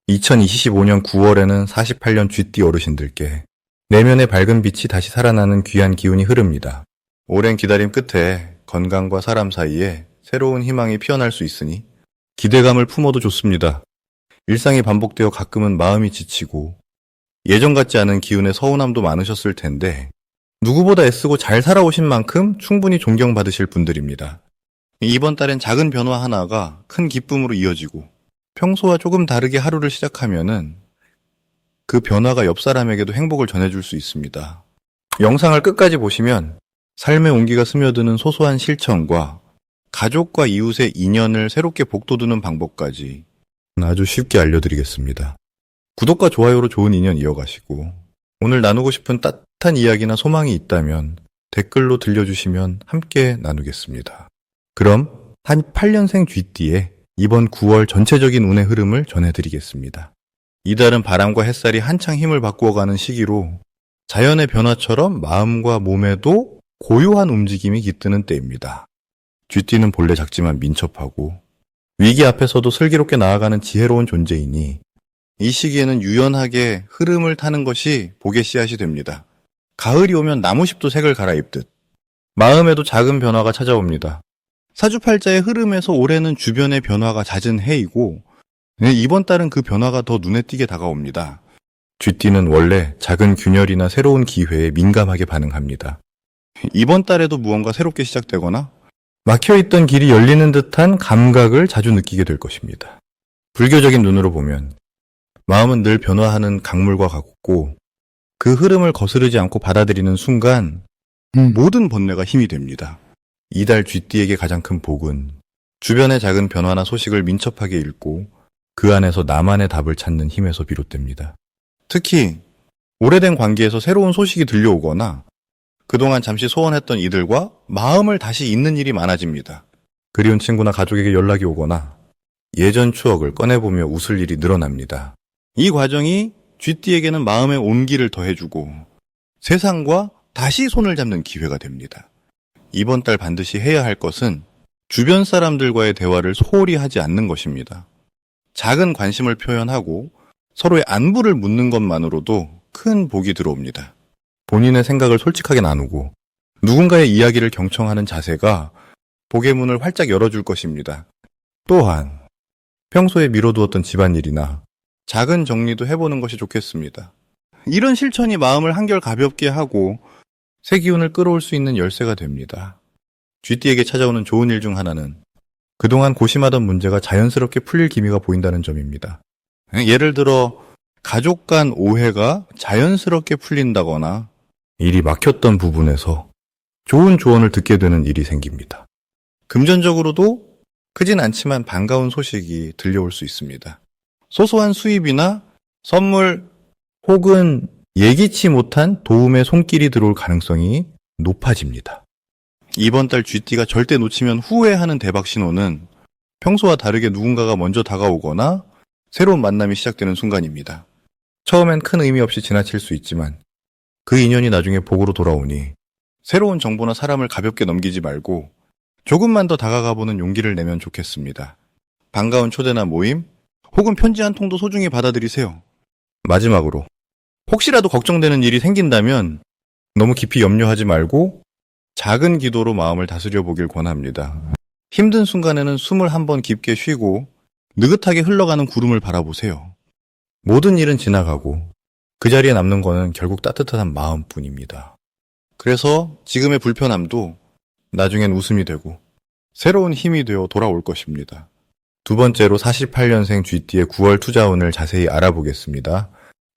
2025년 9월에는 48년 쥐띠 어르신들께 내면의 밝은 빛이 다시 살아나는 귀한 기운이 흐릅니다. 오랜 기다림 끝에 건강과 사람 사이에 새로운 희망이 피어날 수 있으니 기대감을 품어도 좋습니다. 일상이 반복되어 가끔은 마음이 지치고 예전 같지 않은 기운에 서운함도 많으셨을 텐데 누구보다 애쓰고 잘 살아오신 만큼 충분히 존경받으실 분들입니다. 이번 달엔 작은 변화 하나가 큰 기쁨으로 이어지고 평소와 조금 다르게 하루를 시작하면은 그 변화가 옆 사람에게도 행복을 전해줄 수 있습니다. 영상을 끝까지 보시면 삶의 온기가 스며드는 소소한 실천과 가족과 이웃의 인연을 새롭게 복돋우는 방법까지 아주 쉽게 알려드리겠습니다. 구독과 좋아요로 좋은 인연 이어가시고 오늘 나누고 싶은 따뜻한 이야기나 소망이 있다면 댓글로 들려주시면 함께 나누겠습니다. 그럼 한 8년생 쥐띠의 이번 9월 전체적인 운의 흐름을 전해드리겠습니다. 이달은 바람과 햇살이 한창 힘을 바꾸어가는 시기로 자연의 변화처럼 마음과 몸에도 고요한 움직임이 깃드는 때입니다. 쥐띠는 본래 작지만 민첩하고 위기 앞에서도 슬기롭게 나아가는 지혜로운 존재이니 이 시기에는 유연하게 흐름을 타는 것이 복의 씨앗이 됩니다. 가을이 오면 나무잎도 색을 갈아입듯 마음에도 작은 변화가 찾아옵니다. 사주팔자의 흐름에서 올해는 주변의 변화가 잦은 해이고 이번 달은 그 변화가 더 눈에 띄게 다가옵니다. 쥐띠는 원래 작은 균열이나 새로운 기회에 민감하게 반응합니다. 이번 달에도 무언가 새롭게 시작되거나 막혀있던 길이 열리는 듯한 감각을 자주 느끼게 될 것입니다. 불교적인 눈으로 보면 마음은 늘 변화하는 강물과 같고 그 흐름을 거스르지 않고 받아들이는 순간 모든 번뇌가 힘이 됩니다. 이달 쥐띠에게 가장 큰 복은 주변의 작은 변화나 소식을 민첩하게 읽고 그 안에서 나만의 답을 찾는 힘에서 비롯됩니다. 특히 오래된 관계에서 새로운 소식이 들려오거나 그동안 잠시 소원했던 이들과 마음을 다시 잇는 일이 많아집니다. 그리운 친구나 가족에게 연락이 오거나 예전 추억을 꺼내보며 웃을 일이 늘어납니다. 이 과정이 쥐띠에게는 마음의 온기를 더해주고 세상과 다시 손을 잡는 기회가 됩니다. 이번 달 반드시 해야 할 것은 주변 사람들과의 대화를 소홀히 하지 않는 것입니다. 작은 관심을 표현하고 서로의 안부를 묻는 것만으로도 큰 복이 들어옵니다. 본인의 생각을 솔직하게 나누고 누군가의 이야기를 경청하는 자세가 복의 문을 활짝 열어줄 것입니다. 또한 평소에 미뤄두었던 집안일이나 작은 정리도 해보는 것이 좋겠습니다. 이런 실천이 마음을 한결 가볍게 하고 새 기운을 끌어올 수 있는 열쇠가 됩니다. 쥐띠에게 찾아오는 좋은 일 중 하나는 그동안 고심하던 문제가 자연스럽게 풀릴 기미가 보인다는 점입니다. 예를 들어 가족 간 오해가 자연스럽게 풀린다거나 일이 막혔던 부분에서 좋은 조언을 듣게 되는 일이 생깁니다. 금전적으로도 크진 않지만 반가운 소식이 들려올 수 있습니다. 소소한 수입이나 선물 혹은 예기치 못한 도움의 손길이 들어올 가능성이 높아집니다. 이번 달 쥐띠가 절대 놓치면 후회하는 대박 신호는 평소와 다르게 누군가가 먼저 다가오거나 새로운 만남이 시작되는 순간입니다. 처음엔 큰 의미 없이 지나칠 수 있지만 그 인연이 나중에 복으로 돌아오니 새로운 정보나 사람을 가볍게 넘기지 말고 조금만 더 다가가보는 용기를 내면 좋겠습니다. 반가운 초대나 모임 혹은 편지 한 통도 소중히 받아들이세요. 마지막으로 혹시라도 걱정되는 일이 생긴다면 너무 깊이 염려하지 말고 작은 기도로 마음을 다스려 보길 권합니다. 힘든 순간에는 숨을 한번 깊게 쉬고 느긋하게 흘러가는 구름을 바라보세요. 모든 일은 지나가고 그 자리에 남는 거는 결국 따뜻한 마음뿐입니다. 그래서 지금의 불편함도 나중엔 웃음이 되고 새로운 힘이 되어 돌아올 것입니다. 두 번째로 48년생 쥐띠의 9월 투자운을 자세히 알아보겠습니다.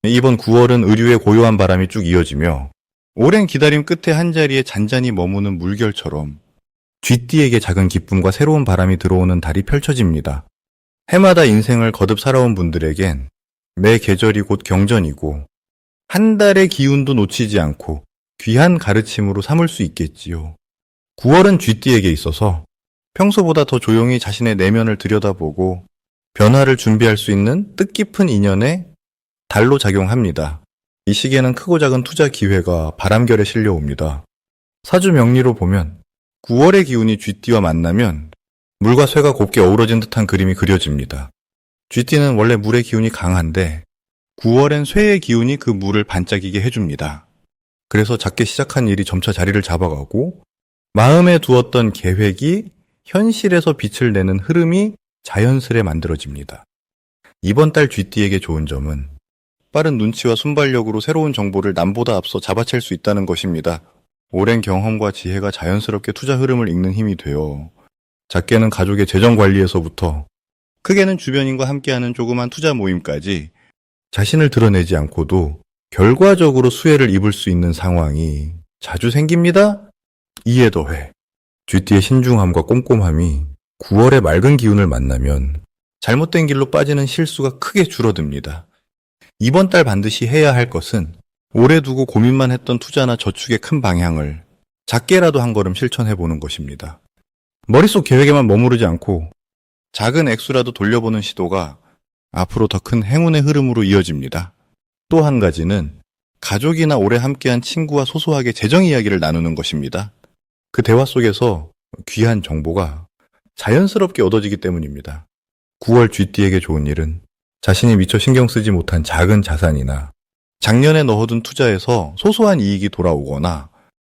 이번 9월은 의류의 고요한 바람이 쭉 이어지며 오랜 기다림 끝에 한자리에 잔잔히 머무는 물결처럼 쥐띠에게 작은 기쁨과 새로운 바람이 들어오는 달이 펼쳐집니다. 해마다 인생을 거듭 살아온 분들에겐 매 계절이 곧 경전이고 한 달의 기운도 놓치지 않고 귀한 가르침으로 삼을 수 있겠지요. 9월은 쥐띠에게 있어서 평소보다 더 조용히 자신의 내면을 들여다보고 변화를 준비할 수 있는 뜻깊은 인연의 달로 작용합니다. 이 시기에는 크고 작은 투자 기회가 바람결에 실려옵니다. 사주 명리로 보면 9월의 기운이 쥐띠와 만나면 물과 쇠가 곱게 어우러진 듯한 그림이 그려집니다. 쥐띠는 원래 물의 기운이 강한데 9월엔 쇠의 기운이 그 물을 반짝이게 해줍니다. 그래서 작게 시작한 일이 점차 자리를 잡아가고 마음에 두었던 계획이 현실에서 빛을 내는 흐름이 자연스레 만들어집니다. 이번 달 쥐띠에게 좋은 점은 빠른 눈치와 순발력으로 새로운 정보를 남보다 앞서 잡아챌 수 있다는 것입니다. 오랜 경험과 지혜가 자연스럽게 투자 흐름을 읽는 힘이 되어 작게는 가족의 재정 관리에서부터 크게는 주변인과 함께하는 조그만 투자 모임까지 자신을 드러내지 않고도 결과적으로 수혜를 입을 수 있는 상황이 자주 생깁니다. 이에 더해 쥐띠의 신중함과 꼼꼼함이 9월의 맑은 기운을 만나면 잘못된 길로 빠지는 실수가 크게 줄어듭니다. 이번 달 반드시 해야 할 것은 오래 두고 고민만 했던 투자나 저축의 큰 방향을 작게라도 한 걸음 실천해보는 것입니다. 머릿속 계획에만 머무르지 않고 작은 액수라도 돌려보는 시도가 앞으로 더 큰 행운의 흐름으로 이어집니다. 또 한 가지는 가족이나 오래 함께한 친구와 소소하게 재정 이야기를 나누는 것입니다. 그 대화 속에서 귀한 정보가 자연스럽게 얻어지기 때문입니다. 9월 쥐띠에게 좋은 일은 자신이 미처 신경 쓰지 못한 작은 자산이나 작년에 넣어둔 투자에서 소소한 이익이 돌아오거나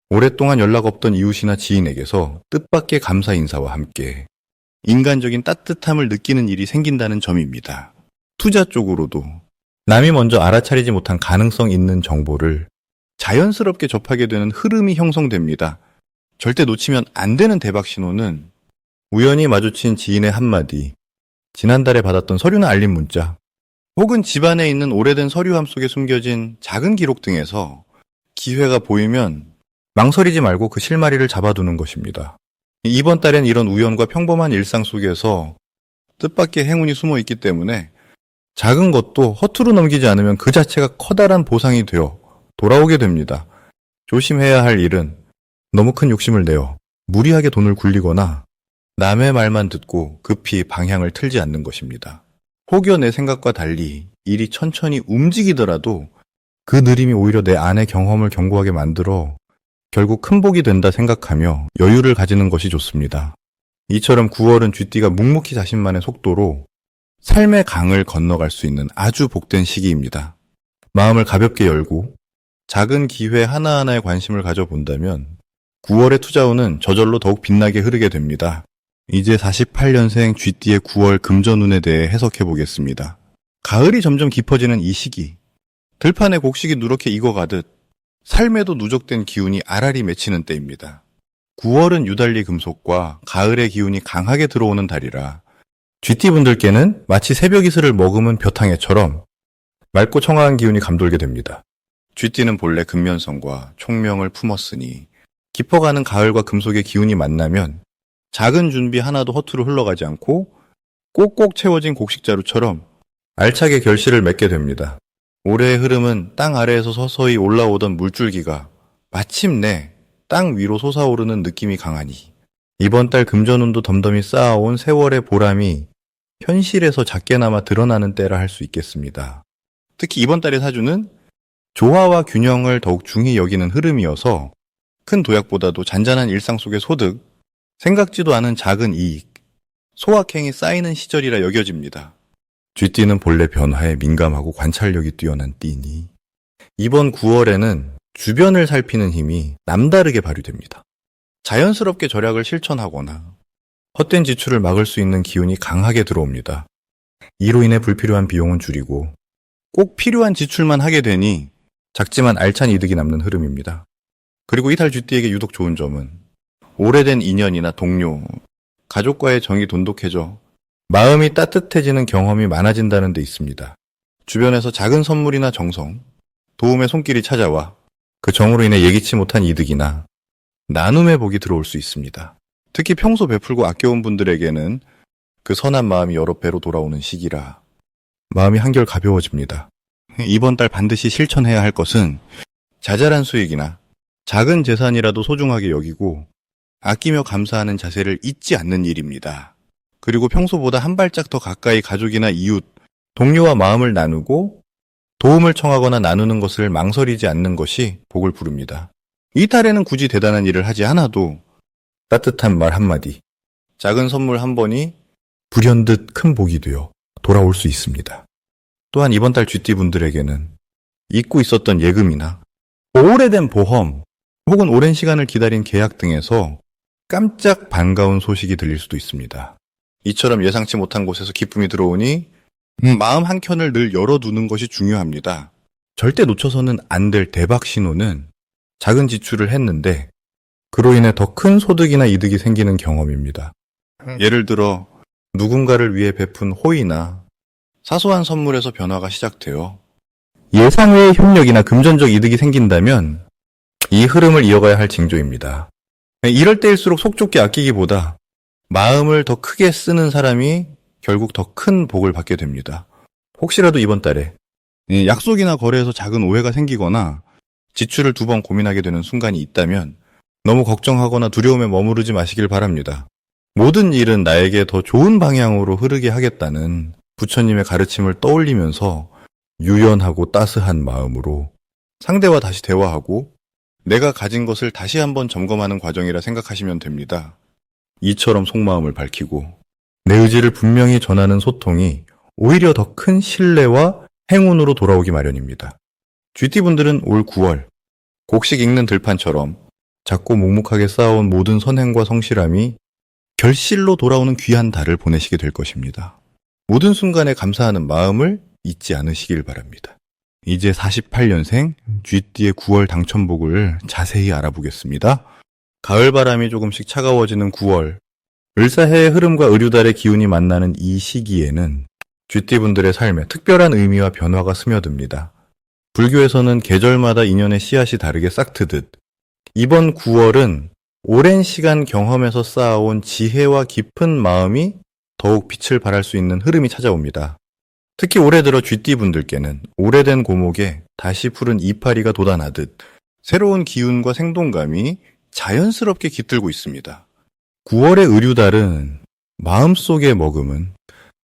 오랫동안 연락 없던 이웃이나 지인에게서 뜻밖의 감사 인사와 함께 인간적인 따뜻함을 느끼는 일이 생긴다는 점입니다. 투자 쪽으로도 남이 먼저 알아차리지 못한 가능성 있는 정보를 자연스럽게 접하게 되는 흐름이 형성됩니다. 절대 놓치면 안 되는 대박 신호는 우연히 마주친 지인의 한마디, 지난달에 받았던 서류나 알림 문자, 혹은 집안에 있는 오래된 서류함 속에 숨겨진 작은 기록 등에서 기회가 보이면 망설이지 말고 그 실마리를 잡아두는 것입니다. 이번 달엔 이런 우연과 평범한 일상 속에서 뜻밖의 행운이 숨어 있기 때문에 작은 것도 허투루 넘기지 않으면 그 자체가 커다란 보상이 되어 돌아오게 됩니다. 조심해야 할 일은 너무 큰 욕심을 내어 무리하게 돈을 굴리거나 남의 말만 듣고 급히 방향을 틀지 않는 것입니다. 혹여 내 생각과 달리 일이 천천히 움직이더라도 그 느림이 오히려 내 안의 경험을 견고하게 만들어 결국 큰 복이 된다 생각하며 여유를 가지는 것이 좋습니다. 이처럼 9월은 쥐띠가 묵묵히 자신만의 속도로 삶의 강을 건너갈 수 있는 아주 복된 시기입니다. 마음을 가볍게 열고 작은 기회 하나하나에 관심을 가져본다면 9월의 투자운은 저절로 더욱 빛나게 흐르게 됩니다. 이제 48년생 쥐띠의 9월 금전운에 대해 해석해 보겠습니다. 가을이 점점 깊어지는 이 시기, 들판에 곡식이 누렇게 익어가듯 삶에도 누적된 기운이 알알이 맺히는 때입니다. 9월은 유달리 금속과 가을의 기운이 강하게 들어오는 달이라 쥐띠분들께는 마치 새벽 이슬을 머금은 벼탕해처럼 맑고 청아한 기운이 감돌게 됩니다. 쥐띠는 본래 근면성과 총명을 품었으니 깊어가는 가을과 금속의 기운이 만나면 작은 준비 하나도 허투루 흘러가지 않고 꼭꼭 채워진 곡식자루처럼 알차게 결실을 맺게 됩니다. 올해의 흐름은 땅 아래에서 서서히 올라오던 물줄기가 마침내 땅 위로 솟아오르는 느낌이 강하니 이번 달 금전운도 덤덤히 쌓아온 세월의 보람이 현실에서 작게나마 드러나는 때라 할 수 있겠습니다. 특히 이번 달의 사주는 조화와 균형을 더욱 중히 여기는 흐름이어서 큰 도약보다도 잔잔한 일상 속의 소득, 생각지도 않은 작은 이익, 소확행이 쌓이는 시절이라 여겨집니다. 쥐띠는 본래 변화에 민감하고 관찰력이 뛰어난 띠니 이번 9월에는 주변을 살피는 힘이 남다르게 발휘됩니다. 자연스럽게 절약을 실천하거나 헛된 지출을 막을 수 있는 기운이 강하게 들어옵니다. 이로 인해 불필요한 비용은 줄이고 꼭 필요한 지출만 하게 되니 작지만 알찬 이득이 남는 흐름입니다. 그리고 이달 쥐띠에게 유독 좋은 점은 오래된 인연이나 동료, 가족과의 정이 돈독해져 마음이 따뜻해지는 경험이 많아진다는 데 있습니다. 주변에서 작은 선물이나 정성, 도움의 손길이 찾아와 그 정으로 인해 예기치 못한 이득이나 나눔의 복이 들어올 수 있습니다. 특히 평소 베풀고 아껴온 분들에게는 그 선한 마음이 여러 배로 돌아오는 시기라 마음이 한결 가벼워집니다. 이번 달 반드시 실천해야 할 것은 자잘한 수익이나 작은 재산이라도 소중하게 여기고 아끼며 감사하는 자세를 잊지 않는 일입니다. 그리고 평소보다 한 발짝 더 가까이 가족이나 이웃, 동료와 마음을 나누고 도움을 청하거나 나누는 것을 망설이지 않는 것이 복을 부릅니다. 이 달에는 굳이 대단한 일을 하지 않아도 따뜻한 말 한마디, 작은 선물 한 번이 불현듯 큰 복이 되어 돌아올 수 있습니다. 또한 이번 달 쥐띠분들에게는 잊고 있었던 예금이나 오래된 보험 혹은 오랜 시간을 기다린 계약 등에서 깜짝 반가운 소식이 들릴 수도 있습니다. 이처럼 예상치 못한 곳에서 기쁨이 들어오니 마음 한켠을 늘 열어두는 것이 중요합니다. 절대 놓쳐서는 안 될 대박 신호는 작은 지출을 했는데 그로 인해 더 큰 소득이나 이득이 생기는 경험입니다. 예를 들어 누군가를 위해 베푼 호의나 사소한 선물에서 변화가 시작되어 예상외의 협력이나 금전적 이득이 생긴다면 이 흐름을 이어가야 할 징조입니다. 이럴 때일수록 속 좁게 아끼기보다 마음을 더 크게 쓰는 사람이 결국 더 큰 복을 받게 됩니다. 혹시라도 이번 달에 약속이나 거래에서 작은 오해가 생기거나 지출을 2번 고민하게 되는 순간이 있다면 너무 걱정하거나 두려움에 머무르지 마시길 바랍니다. 모든 일은 나에게 더 좋은 방향으로 흐르게 하겠다는 부처님의 가르침을 떠올리면서 유연하고 따스한 마음으로 상대와 다시 대화하고 내가 가진 것을 다시 한번 점검하는 과정이라 생각하시면 됩니다. 이처럼 속마음을 밝히고 내 의지를 분명히 전하는 소통이 오히려 더 큰 신뢰와 행운으로 돌아오기 마련입니다. 쥐띠분들은 올 9월 곡식 읽는 들판처럼 작고 묵묵하게 쌓아온 모든 선행과 성실함이 결실로 돌아오는 귀한 달을 보내시게 될 것입니다. 모든 순간에 감사하는 마음을 잊지 않으시길 바랍니다. 이제 48년생 쥐띠의 9월 당첨복을 자세히 알아보겠습니다. 가을바람이 조금씩 차가워지는 9월, 을사해의 흐름과 을유달의 기운이 만나는 이 시기에는 쥐띠분들의 삶에 특별한 의미와 변화가 스며듭니다. 불교에서는 계절마다 인연의 씨앗이 다르게 싹트듯 이번 9월은 오랜 시간 경험에서 쌓아온 지혜와 깊은 마음이 더욱 빛을 발할 수 있는 흐름이 찾아옵니다. 특히 올해 들어 쥐띠분들께는 오래된 고목에 다시 푸른 이파리가 돋아나듯 새로운 기운과 생동감이 자연스럽게 깃들고 있습니다. 9월의 을유달은 마음속에 머금은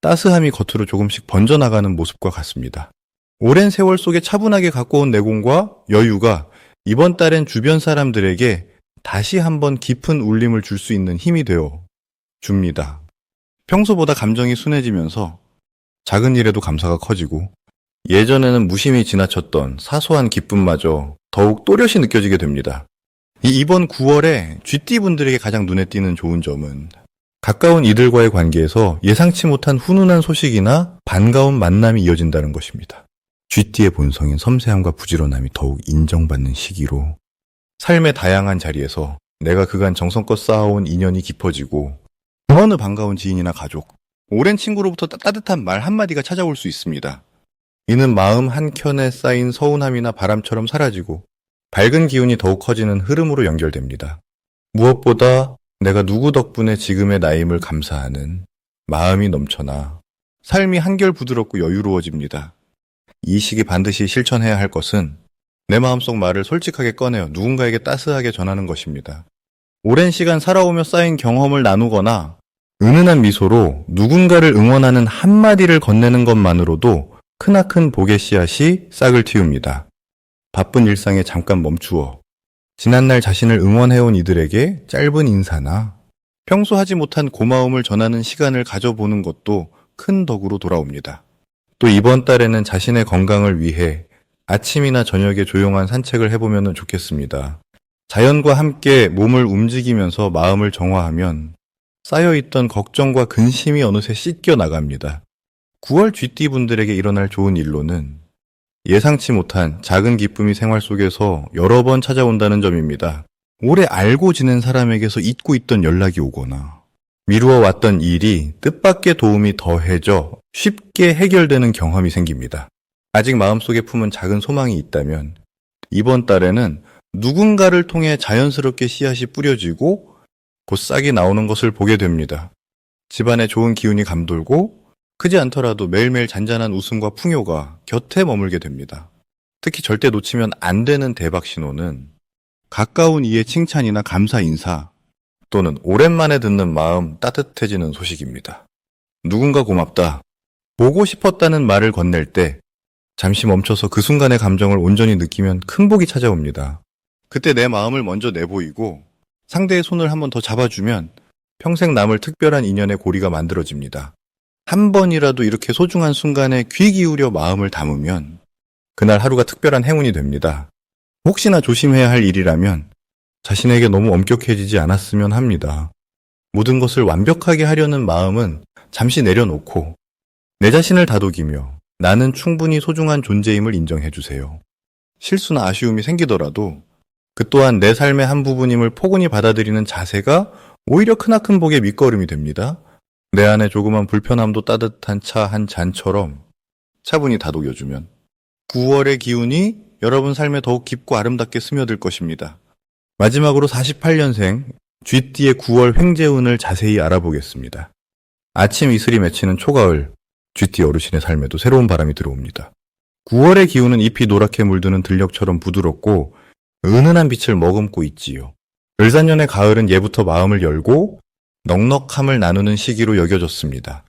따스함이 겉으로 조금씩 번져나가는 모습과 같습니다. 오랜 세월 속에 차분하게 갖고 온 내공과 여유가 이번 달엔 주변 사람들에게 다시 한번 깊은 울림을 줄 수 있는 힘이 되어 줍니다. 평소보다 감정이 순해지면서 작은 일에도 감사가 커지고 예전에는 무심히 지나쳤던 사소한 기쁨마저 더욱 또렷이 느껴지게 됩니다. 이번 9월에 쥐띠분들에게 가장 눈에 띄는 좋은 점은 가까운 이들과의 관계에서 예상치 못한 훈훈한 소식이나 반가운 만남이 이어진다는 것입니다. 쥐띠의 본성인 섬세함과 부지런함이 더욱 인정받는 시기로 삶의 다양한 자리에서 내가 그간 정성껏 쌓아온 인연이 깊어지고 어느 반가운 지인이나 가족, 오랜 친구로부터 따뜻한 말 한마디가 찾아올 수 있습니다. 이는 마음 한켠에 쌓인 서운함이나 바람처럼 사라지고 밝은 기운이 더욱 커지는 흐름으로 연결됩니다. 무엇보다 내가 누구 덕분에 지금의 나임을 감사하는 마음이 넘쳐나 삶이 한결 부드럽고 여유로워집니다. 이 시기 반드시 실천해야 할 것은 내 마음속 말을 솔직하게 꺼내어 누군가에게 따스하게 전하는 것입니다. 오랜 시간 살아오며 쌓인 경험을 나누거나 은은한 미소로 누군가를 응원하는 한마디를 건네는 것만으로도 크나큰 복의 씨앗이 싹을 틔웁니다. 바쁜 일상에 잠깐 멈추어 지난날 자신을 응원해온 이들에게 짧은 인사나 평소 하지 못한 고마움을 전하는 시간을 가져보는 것도 큰 덕으로 돌아옵니다. 또 이번 달에는 자신의 건강을 위해 아침이나 저녁에 조용한 산책을 해보면 좋겠습니다. 자연과 함께 몸을 움직이면서 마음을 정화하면 쌓여있던 걱정과 근심이 어느새 씻겨 나갑니다. 9월 쥐띠분들에게 일어날 좋은 일로는 예상치 못한 작은 기쁨이 생활 속에서 여러 번 찾아온다는 점입니다. 오래 알고 지낸 사람에게서 잊고 있던 연락이 오거나 미루어 왔던 일이 뜻밖의 도움이 더해져 쉽게 해결되는 경험이 생깁니다. 아직 마음속에 품은 작은 소망이 있다면 이번 달에는 누군가를 통해 자연스럽게 씨앗이 뿌려지고 곧 싹이 나오는 것을 보게 됩니다. 집안에 좋은 기운이 감돌고 크지 않더라도 매일매일 잔잔한 웃음과 풍요가 곁에 머물게 됩니다. 특히 절대 놓치면 안 되는 대박 신호는 가까운 이의 칭찬이나 감사 인사 또는 오랜만에 듣는 마음 따뜻해지는 소식입니다. 누군가 고맙다, 보고 싶었다는 말을 건넬 때 잠시 멈춰서 그 순간의 감정을 온전히 느끼면 큰 복이 찾아옵니다. 그때 내 마음을 먼저 내보이고 상대의 손을 한번 더 잡아주면 평생 남을 특별한 인연의 고리가 만들어집니다. 한 번이라도 이렇게 소중한 순간에 귀 기울여 마음을 담으면 그날 하루가 특별한 행운이 됩니다. 혹시나 조심해야 할 일이라면 자신에게 너무 엄격해지지 않았으면 합니다. 모든 것을 완벽하게 하려는 마음은 잠시 내려놓고 내 자신을 다독이며 나는 충분히 소중한 존재임을 인정해주세요. 실수나 아쉬움이 생기더라도 그 또한 내 삶의 한 부분임을 포근히 받아들이는 자세가 오히려 크나큰 복의 밑거름이 됩니다. 내 안에 조그만 불편함도 따뜻한 차 한 잔처럼 차분히 다독여주면 9월의 기운이 여러분 삶에 더욱 깊고 아름답게 스며들 것입니다. 마지막으로 48년생 쥐띠의 9월 횡재운을 자세히 알아보겠습니다. 아침 이슬이 맺히는 초가을, 쥐띠 어르신의 삶에도 새로운 바람이 들어옵니다. 9월의 기운은 잎이 노랗게 물드는 들녘처럼 부드럽고 은은한 빛을 머금고 있지요. 을사년의 가을은 예부터 마음을 열고 넉넉함을 나누는 시기로 여겨졌습니다.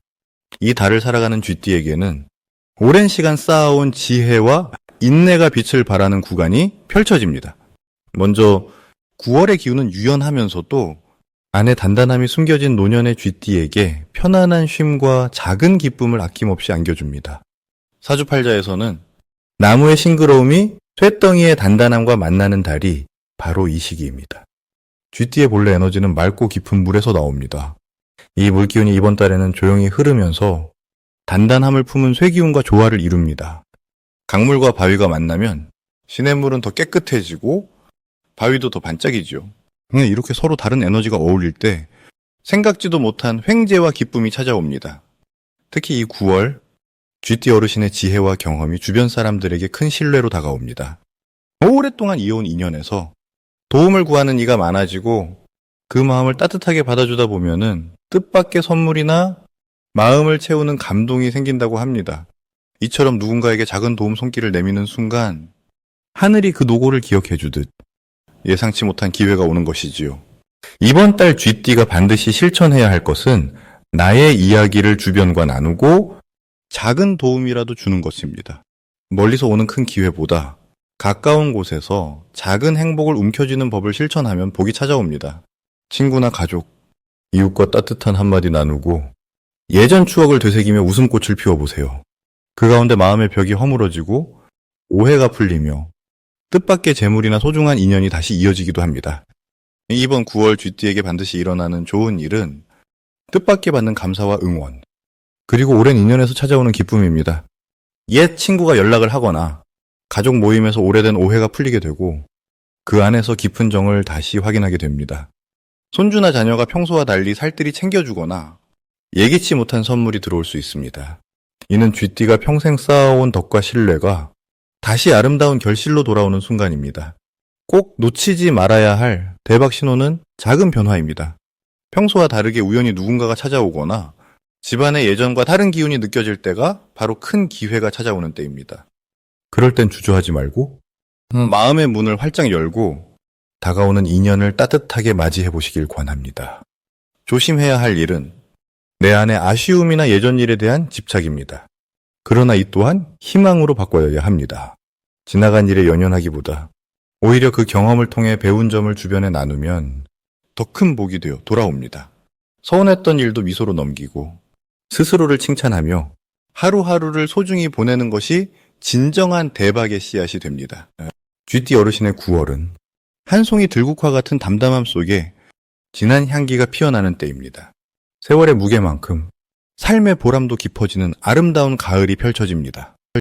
이 달을 살아가는 쥐띠에게는 오랜 시간 쌓아온 지혜와 인내가 빛을 발하는 구간이 펼쳐집니다. 먼저 9월의 기운은 유연하면서도 안에 단단함이 숨겨진 노년의 쥐띠에게 편안한 쉼과 작은 기쁨을 아낌없이 안겨줍니다. 사주팔자에서는 나무의 싱그러움이 쇠덩이의 단단함과 만나는 달이 바로 이 시기입니다. 쥐띠의 본래 에너지는 맑고 깊은 물에서 나옵니다. 이 물기운이 이번 달에는 조용히 흐르면서 단단함을 품은 쇠기운과 조화를 이룹니다. 강물과 바위가 만나면 시냇물은 더 깨끗해지고 바위도 더 반짝이죠. 이렇게 서로 다른 에너지가 어울릴 때 생각지도 못한 횡재와 기쁨이 찾아옵니다. 특히 이 9월 쥐띠 어르신의 지혜와 경험이 주변 사람들에게 큰 신뢰로 다가옵니다. 오랫동안 이어온 인연에서 도움을 구하는 이가 많아지고 그 마음을 따뜻하게 받아주다 보면은 뜻밖의 선물이나 마음을 채우는 감동이 생긴다고 합니다. 이처럼 누군가에게 작은 도움 손길을 내미는 순간 하늘이 그 노고를 기억해주듯 예상치 못한 기회가 오는 것이지요. 이번 달 쥐띠가 반드시 실천해야 할 것은 나의 이야기를 주변과 나누고 작은 도움이라도 주는 것입니다. 멀리서 오는 큰 기회보다 가까운 곳에서 작은 행복을 움켜쥐는 법을 실천하면 복이 찾아옵니다. 친구나 가족, 이웃과 따뜻한 한마디 나누고 예전 추억을 되새기며 웃음꽃을 피워보세요. 그 가운데 마음의 벽이 허물어지고 오해가 풀리며 뜻밖의 재물이나 소중한 인연이 다시 이어지기도 합니다. 이번 9월 쥐띠에게 반드시 일어나는 좋은 일은 뜻밖의 받는 감사와 응원, 그리고 오랜 인연에서 찾아오는 기쁨입니다. 옛 친구가 연락을 하거나 가족 모임에서 오래된 오해가 풀리게 되고 그 안에서 깊은 정을 다시 확인하게 됩니다. 손주나 자녀가 평소와 달리 살뜰히 챙겨주거나 예기치 못한 선물이 들어올 수 있습니다. 이는 쥐띠가 평생 쌓아온 덕과 신뢰가 다시 아름다운 결실로 돌아오는 순간입니다. 꼭 놓치지 말아야 할 대박 신호는 작은 변화입니다. 평소와 다르게 우연히 누군가가 찾아오거나 집안의 예전과 다른 기운이 느껴질 때가 바로 큰 기회가 찾아오는 때입니다. 그럴 땐 주저하지 말고 마음의 문을 활짝 열고 다가오는 인연을 따뜻하게 맞이해 보시길 권합니다. 조심해야 할 일은 내 안의 아쉬움이나 예전 일에 대한 집착입니다. 그러나 이 또한 희망으로 바꿔야 합니다. 지나간 일에 연연하기보다 오히려 그 경험을 통해 배운 점을 주변에 나누면 더 큰 복이 되어 돌아옵니다. 서운했던 일도 미소로 넘기고 스스로를 칭찬하며 하루하루를 소중히 보내는 것이 진정한 대박의 씨앗이 됩니다. 쥐띠 어르신의 9월은 한 송이 들국화 같은 담담함 속에 진한 향기가 피어나는 때입니다. 세월의 무게만큼 삶의 보람도 깊어지는 아름다운 가을이 펼쳐집니다.